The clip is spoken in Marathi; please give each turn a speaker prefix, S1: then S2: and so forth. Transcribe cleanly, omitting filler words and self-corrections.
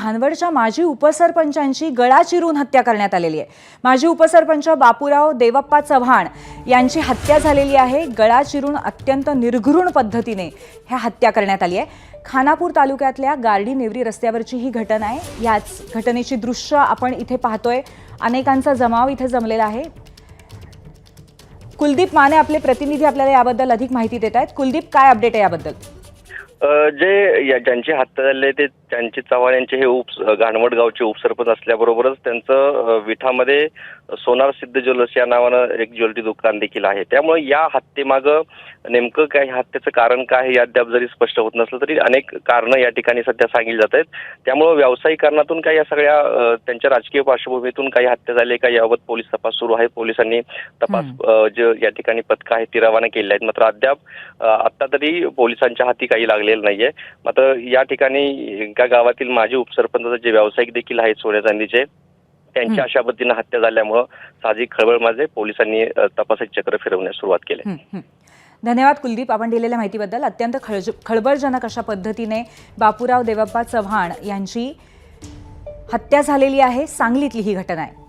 S1: धानवडच्या माजी उपसरपंचांची गळा चिरून हत्या करण्यात आलेली आहे। माजी उपसरपंच बापूराव देवप्पा चव्हाण यांची हत्या झालेली आहे। गळा चिरून अत्यंत निर्घृण पद्धतीने ह्या हत्या करण्यात आली आहे। खानापूर तालुक्यातल्या गार्डी नेवरी रस्त्यावरची ही घटना आहे। याच घटनेची दृश्य आपण इथे पाहतोय। अनेकांचा जमाव इथे जमलेला आहे। कुलदीप माने आपले प्रतिनिधी आपल्याला याबद्दल अधिक माहिती देत आहेत। कुलदीप, काय अपडेट आहे याबद्दल?
S2: ज्यांची हत्या झाली ते त्यांची चव्हाण यांचे हे घाणवड गावचे उपसरपंच असल्याबरोबरच त्यांचं विठामध्ये सोनार सिद्ध ज्वेलर्स या नावानं एक ज्वेलरी दुकान देखील आहे। त्यामुळे या हत्येमागं नेमकं काय, हत्येचं कारण काय हे अद्याप जरी स्पष्ट होत नसलं तरी अनेक कारणं या ठिकाणी सध्या सांगितली जात आहेत। त्यामुळे व्यावसायिक कारणातून काही या सगळ्या त्यांच्या राजकीय पार्श्वभूमीतून काही हत्या झाली का याबाबत पोलीस तपास सुरू आहे। पोलिसांनी तपास जे या ठिकाणी पथकं आहेत ती रवाना केली आहेत। मात्र अद्याप आता तरी पोलिसांच्या हाती काही लागलेलं नाहीये। मात्र या ठिकाणी एका गावातील माजी उपसरपंच जे व्यावसायिक देखील आहेत सोन्या चांदीचे, त्यांच्या अशा पद्धतीनं हत्या झाल्यामुळे साहजिक खळबळ माजली। पोलिसांनी तपासाची चक्र फिरवण्यास सुरुवात केली।
S1: धन्यवाद कुलदीप, आपण दिलेल्या माहितीबद्दल। अत्यंत खळबळजनक अशा पद्धतीने बापूराव देवप्पा चव्हाण यांची हत्या झालेली आहे। सांगलीतली ही घटना आहे।